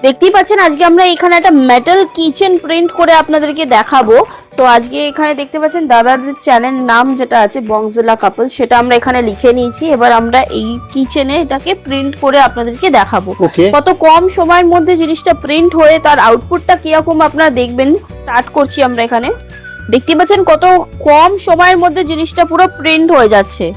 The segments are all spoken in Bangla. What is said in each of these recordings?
দেখতেই পাচ্ছেন আজকে আমরা এখানে একটা মেটাল কিচেন প্রিন্ট করে আপনাদেরকে দেখাবো। তো আজকে এখানে দেখতে পাচ্ছেন দাদার চ্যানেল নাম যেটা আছে বংজিলা কাপল, সেটা আমরা এখানে লিখে নিয়েছি। এবার আমরা এই কিচেনে এটাকে প্রিন্ট করে আপনাদেরকে দেখাবো কত কম সময়ের মধ্যে জিনিসটা প্রিন্ট হয়ে তার আউটপুটটা কিরকম আপনারা দেখবেন। স্টার্ট করছি আমরা। এখানে দেখতে পাচ্ছেন কত কম সময়ের মধ্যে জিনিসটা পুরো প্রিন্ট হয়ে যাচ্ছে।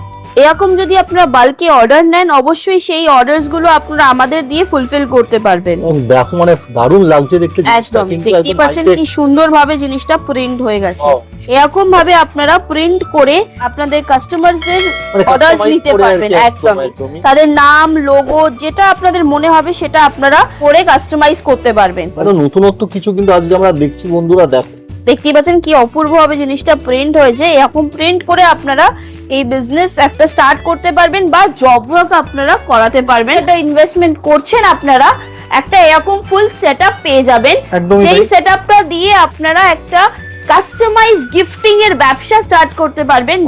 এরকম যদি আপনারা বাল্কে অর্ডার নেন অবশ্যই সেই অর্ডারস গুলো আপনারা আমাদের দিয়ে ফুলফিল করতে পারবেন। দেখো মানে দারুণ লাগছে দেখতে। একদম দেখতেই পাচ্ছেন কি সুন্দরভাবে জিনিসটা প্রিন্ট হয়ে গেছে। এরকম ভাবে আপনারা প্রিন্ট করে আপনাদের কাস্টমারদের অর্ডারস নিতে পারবেন। একদম তাদের নাম, লোগো যেটা আপনাদের মনে হবে সেটা আপনারা করে কাস্টমাইজ করতে পারবেন। মানে নতুনত্ব কিছু কিন্তু আজকে আমরা দেখছি বন্ধুরা। দেখো দেখতেই পাচ্ছেন কি অপূর্ব ভাবে জিনিসটা প্রিন্ট হয়েছে। এরকম প্রিন্ট করে আপনারা এই বিজনেস একটা স্টার্ট করতে পারবেন বা জব ওয়ার্ক আপনারা করাতে পারবেন। এটা ইনভেস্টমেন্ট করছেন আপনারা, একটা এরকম ফুল সেটআপ পেয়ে যাবেন। যেই সেটআপটা দিয়ে আপনারা একটা কাস্টমাইজ গিফটিং এর ব্যবসা স্টার্ট করতে পারবেন।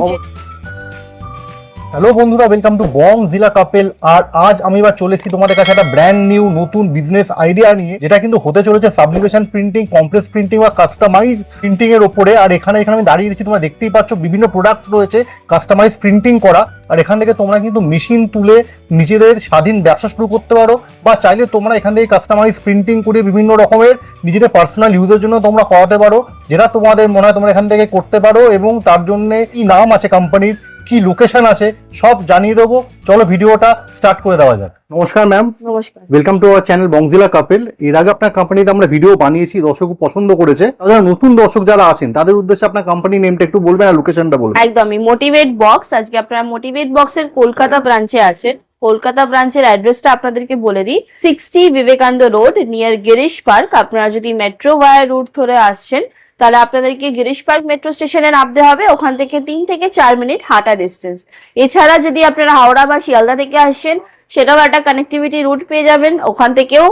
হ্যালো বন্ধুরা, ওয়েলকাম টু বংজিলা কাপল। আর আজ আমি এবার চলে এসেছি তোমাদের কাছে একটা ব্র্যান্ড নিউ নতুন বিজনেস আইডিয়া নিয়ে, যেটা কিন্তু হতে চলেছে সাবলিমেশন প্রিন্টিং, কমপ্লেক্স প্রিন্টিং বা কাস্টমাইজ প্রিন্টিং এর উপরে। আর এখানে আমি দাঁড়িয়ে রয়েছি, তোমরা দেখতেই পাচ্ছ বিভিন্ন প্রোডাক্ট রয়েছে কাস্টমাইজ প্রিন্টিং করা। আর এখান থেকে তোমরা কিন্তু মেশিন তুলে নিজেদের স্বাধীন ব্যবসা শুরু করতে পারো, বা চাইলে তোমরা এখান থেকে কাস্টমাইজ প্রিন্টিং করে বিভিন্ন রকমের নিজেদের পার্সোনাল ইউজের জন্য তোমরা করাতে পারো, যেটা তোমাদের মনে হয় তোমরা এখান থেকে করতে পারো। এবং তার জন্য কি নাম আছে কোম্পানির, কি লোকেশন আছে, সব জানিয়ে দেবো। চলো ভিডিওটা স্টার্ট করে দেওয়া যাক। নমস্কার ম্যাম। নমস্কার, ওয়েলকাম টু আওয়ার চ্যানেল বংজিলা কাপল। এর আগে আপনার কোম্পানিতে আমরা ভিডিও বানিয়েছি, দর্শক পছন্দ করেছে। তারা নতুন দর্শক যারা আছেন তাদের উদ্দেশ্যে আপনার কোম্পানি নেমটা একটু বলবেন আর লোকেশনটা বলবেন। একদমই মোটিভেট বক্স। আজকে আপনারা মোটিভেট বক্সের কলকাতা ব্রাঞ্চে আছেন। কলকাতা ব্রাঞ্চের অ্যাড্রেসটা আপনাদেরকে বলে দিই, 60 Vivekananda road near Girish park. আপনারা যদি মেট্রো ভায়া রুট ধরে আসছেন তাহলে আপনাদেরকে গিরিশ পার্ক মেট্রো স্টেশনে নামতে হবে। ওখান থেকে 3 থেকে 4 মিনিট হাঁটা ডিস্টেন্স। এছাড়া যদি আপনারা হাওড়া বা শিয়ালদা থেকে আসছেন সেটাও একটা কানেক্টিভিটি রুট পেয়ে যাবেন। ওখান থেকেও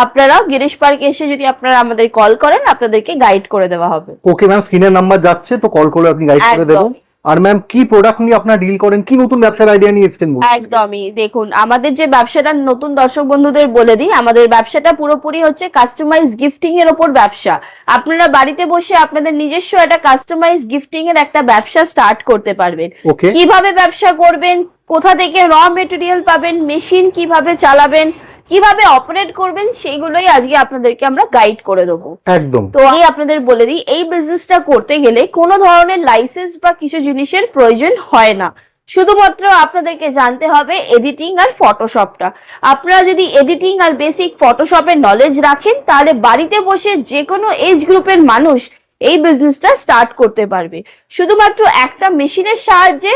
আপনারা গিরিশ পার্ক এসে যদি আপনারা আমাদের কল করেন আপনাদেরকে গাইড করে দেওয়া হবে। ওকে ম্যাম, স্ক্রিনের নাম্বার যাচ্ছে, তো কল করে আপনি গাইড করে দেবেন। আর ম্যাম কি প্রোডাক্ট নিয়ে আপনারা ডিল করেন, কি নতুন ব্যবসার আইডিয়া নিয়ে এসেছেন? একদমই দেখুন, আমাদের যে ব্যবসাটা নতুন দর্শক বন্ধুদের বলে দিই, আমাদের ব্যবসাটা পুরোপুরি হচ্ছে কাস্টমাইজ গিফটিং এর উপর ব্যবসা। আপনারা বাড়িতে বসে আপনাদের নিজস্ব একটা কাস্টমাইজ গিফটিং এর একটা ব্যবসা স্টার্ট করতে পারবেন। কিভাবে ব্যবসা করবেন, কোথা থেকে র মেটেরিয়াল পাবেন, মেশিন কিভাবে চালাবেন, কিভাবে অপারেট করবেন, সেইগুলোই আজকে আপনাদেরকে আমরা গাইড করে দেবো। একদম। তো আমি আপনাদের বলে দিই, এই বিজনেসটা করতে গেলে কোনো ধরনের লাইসেন্স বা কিছু জিনিসের প্রয়োজন হয় না। শুধুমাত্র আপনাদেরকে জানতে হবে এডিটিং আর ফটোশপটা। আপনারা যদি এডিটিং আর বেসিক ফটোশপের নলেজ রাখেন তাহলে বাড়িতে বসে যে কোনো এজ গ্রুপের মানুষ এই বিজনেসটা স্টার্ট করতে পারবে, শুধুমাত্র একটা মেশিনের সাহায্যে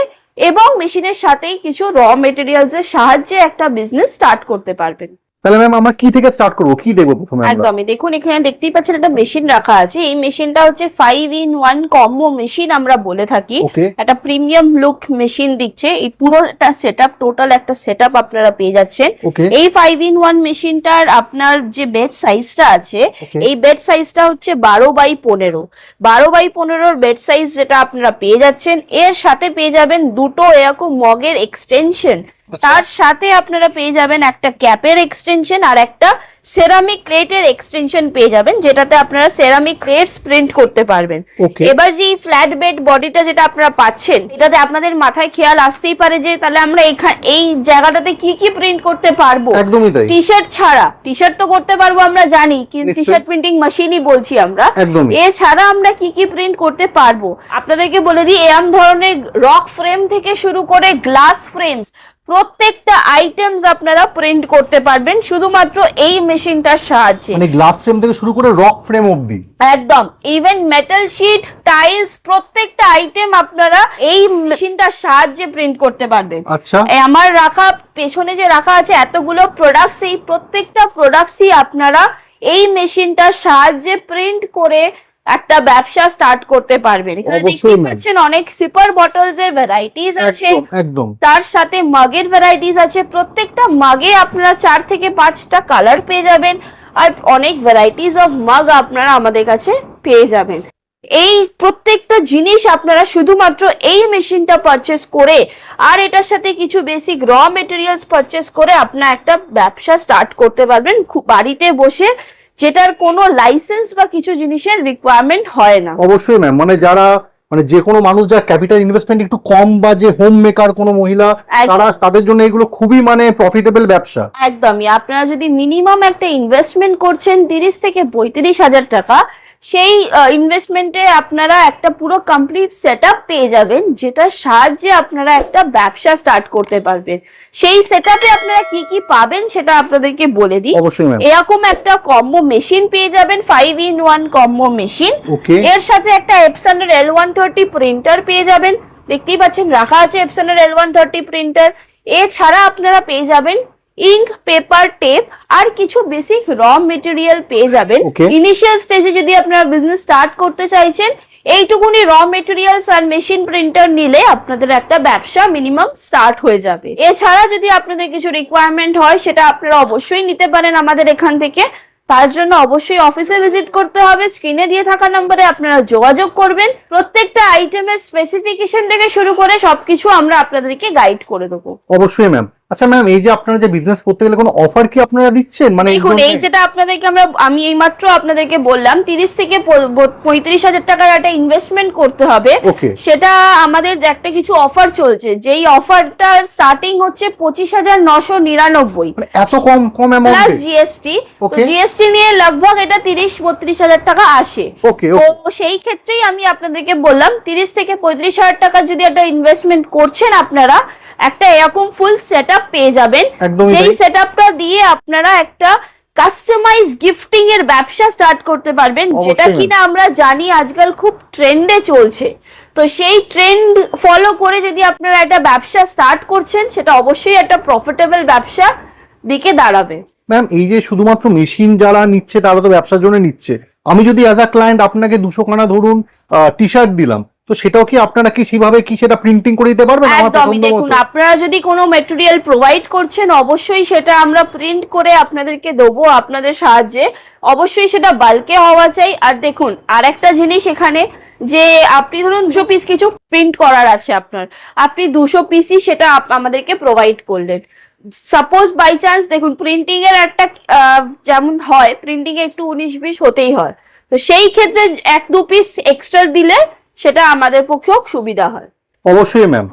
এবং মেশিনের সাথেই কিছু র মেটেরিয়ালস এর সাহায্যে একটা বিজনেস স্টার্ট করতে পারবেন। তাহলে ম্যাম আমরা কি থেকে স্টার্ট করব, কি দেখব প্রথমে? একদমই দেখুন, এখানে দেখতেই পাচ্ছেন একটা মেশিন রাখা আছে। এই মেশিনটা হচ্ছে 5-in-1 কম্বো মেশিন আমরা বলে থাকি। একটা প্রিমিয়াম লুক মেশিন দিচ্ছে। এই পুরোটা সেটআপ, টোটাল একটা সেটআপ আপনারা পেয়ে যাচ্ছেন। এই 5-in-1 মেশিনটার আপনার যে বেড সাইজটা আছে, এই বেড সাইজটা হচ্ছে 12x15। 12x15 বেড সাইজ যেটা আপনারা পেয়ে যাচ্ছেন, এর সাথে পেয়ে যাবেন দুটো এরকম মগের এক্সটেনশন। তার সাথে আপনারা পেয়ে যাবেন একটা ক্যাপের এক্সটেনশন আর একটা সেরামিক ক্রেটের এক্সটেনশন পেয়ে যাবেন, যেটাতে আপনারা সেরামিক ক্রেটস প্রিন্ট করতে পারবেন। এবার যে ফ্ল্যাট বেড বডিটা যেটা আপনারা পাচ্ছেন, এটাতে আপনাদের মাথায় খেয়াল আসতেই পারে যে তাহলে আমরা এই জায়গাটাতে কি কি প্রিন্ট করতে পারবো। টি শার্ট ছাড়া, টি শার্ট তো করতে পারবো আমরা জানি, কিন্তু টি শার্ট প্রিন্টিং মেশিনই বলছি আমরা। এছাড়া আমরা কি কি প্রিন্ট করতে পারবো আপনাদেরকে বলে দিই। এরকম ধরনের রক ফ্রেম থেকে শুরু করে গ্লাস ফ্রেমস, প্রত্যেকটা আইটেমস আপনারা প্রিন্ট করতে পারবেন শুধুমাত্র এই মেশিনটার সাহায্যে। মানে গ্লাস ফ্রেম থেকে শুরু করে রক ফ্রেম অবধি একদম, ইভেন মেটাল শীট, টাইলস, প্রত্যেকটা আইটেম আপনারা এই মেশিনটার সাহায্যে প্রিন্ট করতে পারবেন। আচ্ছা, আমার রাখা পেছনে যে রাখা আছে এতগুলো প্রোডাক্টস, এই প্রত্যেকটা প্রোডাক্টসই আপনারা এই মেশিনটার সাহায্যে প্রিন্ট করে একটা ব্যবসা স্টার্ট করতে পারবেন। এখানে দেখতে পাচ্ছেন অনেক সিপার বটলস এর ভ্যারাইটিস আছে, তার সাথে মাগের ভ্যারাইটিস আছে। প্রত্যেকটা মাগে আপনারা 4 থেকে 5টা কালার পেয়ে যাবেন আর অনেক ভ্যারাইটিস অফ মাগ আপনারা আমাদের কাছে পেয়ে যাবেন। এই প্রত্যেকটা জিনিস আপনারা শুধুমাত্র এই মেশিনটা পারচেস করে আর এটার সাথে কিছু বেসিক র মেটেরিয়ালস পারচেস করে আপনার একটা ব্যবসা স্টার্ট করতে পারবেন বাড়িতে বসে, যেটার কোনো লাইসেন্স বা কিছু জিনিসের রিকোয়ারমেন্ট হয় না। অবশ্যই ম্যাম, মানে যারা মানে যে কোনো মানুষ যারা ক্যাপিটাল ইনভেস্টমেন্ট একটু কম বা যে হোম মেকার কোনো মহিলা, তাদের জন্য এগুলো খুবই মানে প্রফিটেবল ব্যবসা। একদমই, আপনারা যদি মিনিমাম একটা ইনভেস্টমেন্ট করছেন 30 থেকে 35,000 টাকা, সেই ইনভেস্টমেন্টে আপনারা একটা পুরো কমপ্লিট সেটআপ পেয়ে যাবেন, যেটার সাহায্যে আপনারা একটা ব্যবসা স্টার্ট করতে পারবেন। সেই সেটআপে আপনারা কি কি পাবেন সেটা আপনাদেরকে বলে দিই। অবশ্যই ম্যাম। এরকম একটা কম্বো মেশিন পেয়ে যাবেন, 5-in-1 কম্বো মেশিন। এর সাথে একটা Epson এর L130 প্রিন্টার পেয়ে যাবেন, দেখতেই পাচ্ছেন রাখা আছে Epson এর L130 প্রিন্টার। এছাড়া আপনারা পেয়ে যাবেন ইঙ্ক, পেপার, টেপ আর কিছু বেসিক র মেটেরিয়াল পেয়ে যাবেন। ইনিশিয়াল স্টেজে যদি আপনারা বিজনেস স্টার্ট করতে চাইছেন, এইটুকুনি র মেটেরিয়ালস আর মেশিন প্রিন্টার নিলে আপনাদের একটা ব্যবসা মিনিমাম স্টার্ট হয়ে যাবে। এছাড়া যদি আপনাদের কিছু রিকোয়ারমেন্ট হয় সেটা আপনারা অবশ্যই নিতে পারেন আমাদের এখান থেকে। তার জন্য অবশ্যই অফিসে ভিজিট করতে হবে, স্ক্রিনে দিয়ে থাকা নম্বরে আপনারা যোগাযোগ করবেন। প্রত্যেকটা আইটেমের স্পেসিফিকেশন থেকে শুরু করে সবকিছু আমরা আপনাদেরকে গাইড করে দেবো। অবশ্যই ম্যাম। আচ্ছা ম্যাম, এই যে আপনারা যে বিজনেস করতে গেলে কোনো অফার কি আপনারা দিচ্ছেন? মানে দেখুন, এই যেটা আপনাদেরকে আমি এইমাত্র আপনাদেরকে বললাম 30 থেকে 35,000 টাকার একটা ইনভেস্টমেন্ট করতে হবে, সেটা আমাদের একটা কিছু অফার চলছে, যেই অফারটার স্টার্টিং হচ্ছে 25,999, এত কম অ্যামাউন্ট প্লাস জিএসটি। তো জিএসটি নিয়ে লগভগ এটা 30-32,000 টাকা আসে। তো সেই ক্ষেত্রেই আমি আপনাদেরকে বললাম 30 থেকে 35,000 টাকার যদি একটা ইনভেস্টমেন্ট করছেন আপনারা, একটা এরকম ফুল সেটআপ পেয়ে যাবেন, যেই সেটআপটা দিয়ে আপনারা একটা কাস্টমাইজ গিফটিং এর ব্যবসা স্টার্ট করতে পারবেন, যেটা কিনা আমরা জানি আজকাল খুব ট্রেন্ডে চলছে। তো সেই ট্রেন্ড ফলো করে যদি আপনারা একটা ব্যবসা স্টার্ট করছেন, সেটা অবশ্যই একটা প্রফিটেবল ব্যবসা দিকে দাঁড়াবে। ম্যাম, এই যে শুধুমাত্র মেশিন যারা নিচ্ছে তারা তো ব্যবসার জন্য নিচ্ছে, আমি যদি অ্যাজ আ ক্লায়েন্ট আপনাকে 200 খানা ধরুন টি শার্ট দিলাম, তো সেটাও কি আপনারা কি সেভাবে কি সেটা প্রিন্টিং করে দিতে পারবেন? একদমই, দেখুন আপনারা যদি কোনো ম্যাটেরিয়াল প্রোভাইড করছেন, অবশ্যই সেটা আমরা প্রিন্ট করে আপনাদেরকে দেবো আপনাদের সাহায্যে। অবশ্যই সেটা বাল্কে হওয়া চাই। আর দেখুন আরেকটা জিনিস এখানে, যে আপনি ধরুন 200 পিস কিছু প্রিন্ট করার আছে আপনার, আপনি 200 পিসই সেটা আমাদেরকে প্রোভাইড করলেন। সাপোজ বাই চান্স দেখুন প্রিন্টিং এর একটা যেমন হয়, প্রিন্টিং এ একটু 19-20 হতেই হয়, তো সেই ক্ষেত্রে 1-2 পিস এক্সট্রা দিলে সেটা আমাদের পক্ষেও সুবিধা হয়। অবশ্যই ম্যাম।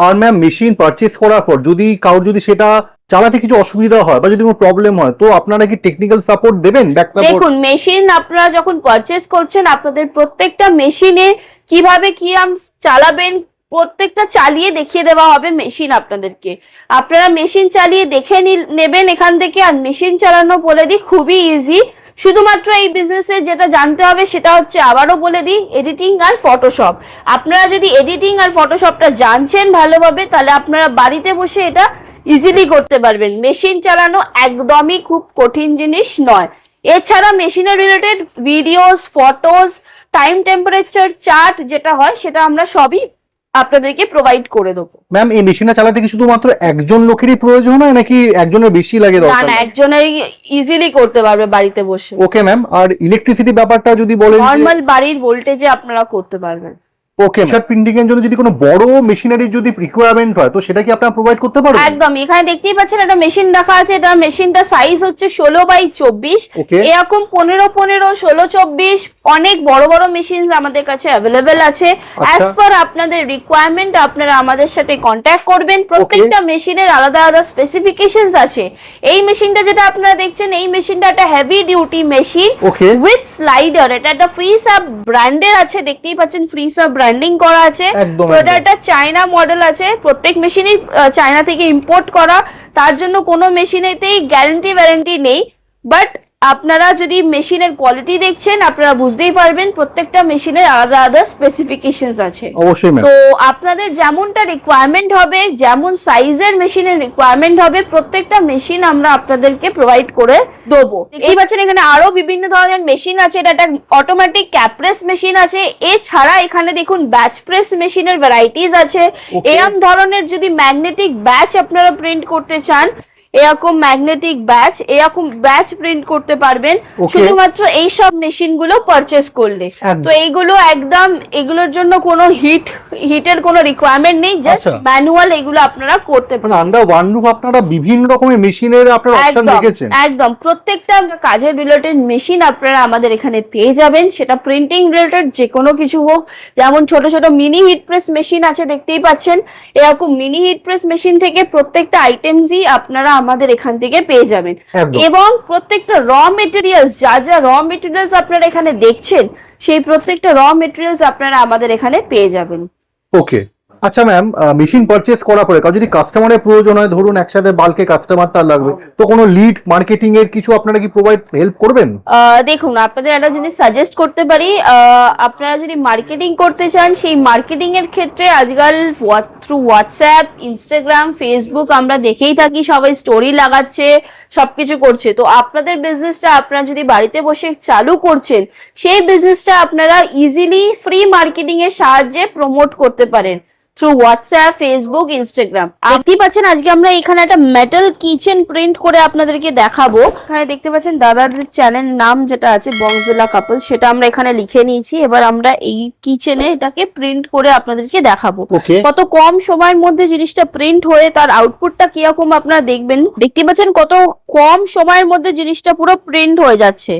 আর ম্যাম, মেশিন পারচেজ করার পর যদি কারোর যদি সেটা চালাতে কিছু অসুবিধা হয় বা যদি কোনো প্রবলেম হয়, তো আপনারা কি টেকনিক্যাল সাপোর্ট দেবেন? দেখুন, মেশিন আপনারা যখন পারচেজ করছেন, আপনাদের প্রত্যেকটা মেশিনে কিভাবে কি চালাবেন প্রত্যেকটা চালিয়ে দেখিয়ে দেওয়া হবে মেশিন আপনাদেরকে। আপনারা মেশিন চালিয়ে দেখে নেবেন এখান থেকে। আর মেশিন চালানো বলে দিই খুবই ইজি। শুধুমাত্র এই বিজনেসে যেটা জানতে হবে সেটা হচ্ছে, আবারও বলে দিই, এডিটিং আর ফটোশপ। আপনারা যদি এডিটিং আর ফটোশপটা জানছেন ভালোভাবে, তাহলে আপনারা বাড়িতে বসে এটা ইজিলি করতে পারবেন। মেশিন চালানো একদমই খুব কঠিন জিনিস নয়। এছাড়া মেশিনের related videos, photos, time temperature chart যেটা হয়, সেটা আমরা সবই আপনাদেরকে প্রোভাইড করে দেবো। ম্যাম, এই মেশিনটা চালাতে কি শুধুমাত্র একজন লোকেরই প্রয়োজন হয় নাকি একজনের বেশি লাগে? না না, একজনেরই ইজিলি করতে পারবে বাড়িতে বসে। Okay ma'am. আর ইলেকট্রিসিটি ব্যাপারটা যদি বলেন? নরমাল বাড়ির ভোল্টেজে আপনারা করতে পারবেন। ওকে, শার্ট প্রিন্টিং এর জন্য যদি কোনো বড় মেশিনারি যদি রিকোয়ারমেন্ট হয়, তো সেটা কি আপনারা প্রোভাইড করতে পারবেন? একদম, এখানে দেখতেই পাচ্ছেন একটা মেশিন রাখা আছে। এটা মেশিনটা সাইজ হচ্ছে 16x24, এরকম 15-15, 16-24 অনেক বড় বড় মেশিন আমাদের কাছে অ্যাভেলেবেল আছে। অ্যাজ পার আপনাদের রিকোয়ারমেন্ট আপনারা আমাদের সাথে কন্ট্যাক্ট করবেন। প্রত্যেকটা মেশিনের আলাদা আলাদা স্পেসিফিকেশনস আছে। এই মেশিনটা যেটা আপনারা দেখছেন, এই মেশিনটা একটা heavy duty machine with slider. এটা একটা ফ্রি সাব ব্র্যান্ডের আছে, দেখতেই পাচ্ছেন ফ্রি সাব ব্র্যান্ডিং করা আছে। এটা একটা চায়না মডেল আছে, প্রত্যেক মেশিনই চায়না থেকে ইম্পোর্ট করা। তার জন্য কোনো মেশিনেতেই গ্যারান্টি ওয়ারেন্টি নেই, বাট আপনারা যদি মেশিনের কোয়ালিটি দেখছেন আপনারা বুঝতেই পারবেন প্রত্যেকটা মেশিনের আলাদা আলাদা স্পেসিফিকেশনস আছে। অবশ্যই ম্যাম। তো আপনাদের যেমনটা রিকোয়ারমেন্ট হবে, যেমন সাইজের মেশিনের রিকোয়ারমেন্ট হবে, প্রত্যেকটা মেশিন আমরা আপনাদেরকে প্রোভাইড করে দেবো। এই বছর এখানে আরো বিভিন্ন ধরনের মেশিন আছে। এটা একটা অটোমেটিক ক্যাপ্রেস মেশিন আছে। এছাড়া এখানে দেখুন ব্যাচ প্রেস মেশিনের ভ্যারাইটিস আছে। এরকম ধরনের যদি ম্যাগনেটিক ব্যাচ আপনারা প্রিন্ট করতে চান, এরকম ম্যাগনেটিক ব্যাচ, এরকম ব্যাচ প্রিন্ট করতে পারবেন শুধুমাত্র এই সব মেশিন গুলো পারচেস করলে। তো এইগুলো একদম, এগুলোর জন্য কোনো হিটের কোনো রিকোয়ারমেন্ট নেই, জাস্ট ম্যানুয়াল এগুলো আপনারা করতে পারেন। আন্ডার ওয়ান রুফ আপনারা বিভিন্ন রকমের মেশিনের আপনারা অপশন রেখেছেন। একদম প্রত্যেকটা কাজের রিলেটেড মেশিন আপনারা আমাদের এখানে পেয়ে যাবেন, সেটা প্রিন্টিং রিলেটেড যে কোনো কিছু হোক। যেমন ছোট ছোট মিনি হিট প্রেস মেশিন আছে, দেখতেই পাচ্ছেন, এরকম মিনি হিট প্রেস মেশিন থেকে প্রত্যেকটা আইটেমসই আপনারা আমাদের এখান থেকে পেয়ে যাবেন। এবং প্রত্যেকটা র মেটেরিয়ালস, যা যা র মেটেরিয়ালস আপনারা এখানে দেখছেন, সেই প্রত্যেকটা র মেটেরিয়ালস আপনারা আমাদের এখানে পেয়ে যাবেন। ওকে, আচ্ছা ম্যাম, মেশিন পারচেজ করার পরে যদি কাস্টমারের প্রয়োজন হয়, ধরুন একসাথে বাল্কে কাস্টমার তার লাগবে, তো কোনো লিড মার্কেটিং এর কিছু আপনারা কি প্রোভাইড হেল্প করবেন? দেখুন, আপনাদের একটা জিনিস সাজেস্ট করতে পারি, আপনারা যদি মার্কেটিং করতে চান, সেই মার্কেটিং এর ক্ষেত্রে আজকাল থ্রু হোয়াটসঅ্যাপ, ইনস্টাগ্রাম, ফেসবুক আমরা দেখেই থাকি, সবাই স্টোরি লাগাচ্ছে, সবকিছু করছে। তো আপনাদের বিজনেসটা আপনারা যদি বাড়িতে বসে চালু করছেন, সেই বিজনেসটা আপনারা ইজিলি ফ্রি মার্কেটিং এর সাহায্যে প্রমোট করতে পারেন থ্রু হোয়াটসঅ্যাপ, ফেসবুক, ইনস্টাগ্রাম। দেখতেই পাচ্ছেন আজকে আমরা এখানে একটা মেটাল কিচেন প্রিন্ট করে আপনাদেরকে দেখাবো। এখানে দেখতে পাচ্ছেন দাদার চ্যানেল নাম যেটা আছে বংজিলা কাপল, সেটা আমরা এখানে লিখে নিয়েছি। এবার আমরা এই কিচেনে এটাকে প্রিন্ট করে আপনাদেরকে দেখাবো। কত কম সময়ের মধ্যে জিনিসটা প্রিন্ট হয়ে তার আউটপুটটা কিরকম আপনারা দেখবেন। দেখতে পাচ্ছেন কত কম সময়ের মধ্যে জিনিসটা পুরো প্রিন্ট হয়ে যাচ্ছে।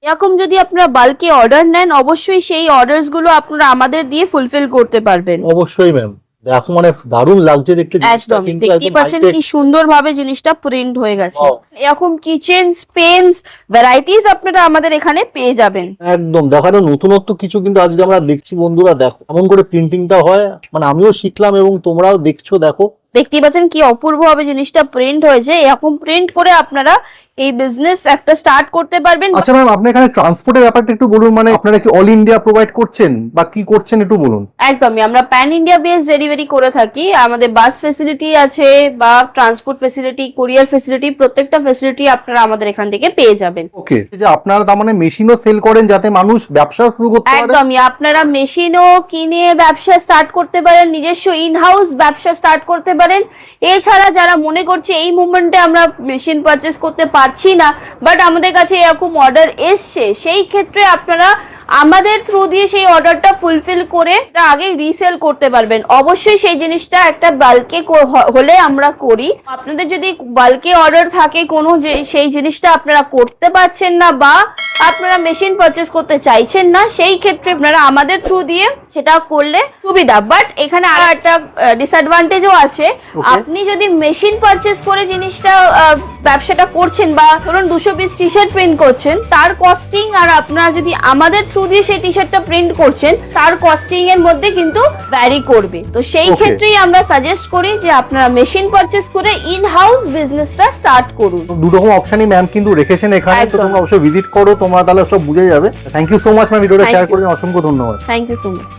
এরকম যদি আপনারা বাল্কে অর্ডার নেন, অবশ্যই সেই অর্ডারস গুলো আপনারা আমাদের দিয়ে ফুলফিল করতে পারবেন। অবশ্যই ম্যাম, দেখো মানে দারুণ লাগছে দেখতে। একদম দেখতেই পাচ্ছেন কি সুন্দরভাবে জিনিসটা প্রিন্ট হয়ে গেছে। এরকম কিচেন স্পেন্স ভ্যারাইটিস আপনারা আমাদের এখানে পেয়ে যাবেন। একদম দেখানো নতুনত্ব কিছু কিন্তু আজকে আমরা দেখছি বন্ধুরা। দেখো এমন করে প্রিন্টিংটা হয়, মানে আমিও শিখলাম এবং তোমরাও দেখছো। দেখো দেখতেই পাচ্ছেন কি অপূর্ব ভাবে জিনিসটা প্রিন্ট হয়েছে। এরকম প্রিন্ট করে আপনারা এই বিজনেস একটা স্টার্ট করতে পারবেন। আচ্ছা ম্যাম, আপনি এখানে ট্রান্সপোর্টের ব্যাপারটা একটু বলুন, মানে আপনারা কি অল ইন্ডিয়া প্রোভাইড করছেন বা কি করছেন একটু বলুন। একদমই, আমরা প্যান ইন্ডিয়া বেস ডেলিভারি করে থাকি। আমাদের বাস ফেসিলিটি আছে বা ট্রান্সপোর্ট ফেসিলিটি, কুরিয়ার ফেসিলিটি, প্রত্যেকটা ফেসিলিটি আপনারা আমাদের এখান থেকে পেয়ে যাবেন। ওকে, যে আপনারা তার মানে মেশিনও সেল করেন যাতে মানুষ ব্যবসা শুরু করতে পারে। একদমই, আপনারা মেশিনও কিনে ব্যবসা স্টার্ট করতে পারেন, নিজস্ব ইন হাউস ব্যবসা স্টার্ট করতে পারেন। এছাড়া যারা মনে করছে এই মুভমেন্টে আমরা মেশিন পারচেস করতে পারছি না, বাট আমাদের কাছে এরকম অর্ডার এসছে, সেই ক্ষেত্রে আপনারা আমাদের থ্রু দিয়ে সেই অর্ডারটা ফুলফিল করে আগে রিসেল করতে পারবেন। অবশ্যই সেই জিনিসটা একটা বাল্কে হলে আমরা করি। আপনাদের যদি বাল্কে অর্ডার থাকে কোনো, যে সেই জিনিসটা আপনারা করতে পারছেন না বা আপনারা মেশিন পারচেস করতে চাইছেন না, সেই ক্ষেত্রে আপনারা আমাদের থ্রু দিয়ে সেটা করলে সুবিধা। বাট এখানে আরো একটা ডিসঅ্যাডভান্টেজও আছে। আপনি যদি মেশিন পারচেস করে জিনিসটা ব্যবসাটা করছেন বা ধরুন 200 পিস টি শার্ট প্রিন্ট করছেন, তার কস্টিং আর আপনারা যদি আমাদের থ্রু দিয়ে সেই টি শার্টটা প্রিন্ট করছেন, তার কস্টিং এর মধ্যে কিন্তু ভ্যারি করবে। তো সেই ক্ষেত্রেই আমরা সাজেস্ট করি যে আপনারা মেশিন পারচেস করে ইন হাউস বিজনেসটা স্টার্ট করুন। দুটো রকম অপশনই ম্যাম কিন্তু রেখেছেন এখানে, তো তোমরা অবশ্যই ভিজিট করো, তোমরা তাহলে সব বুঝে যাবে। Thank you so much ma'am, ভিডিওটা শেয়ার করে অসংখ্য ধন্যবাদ। Thank you so much.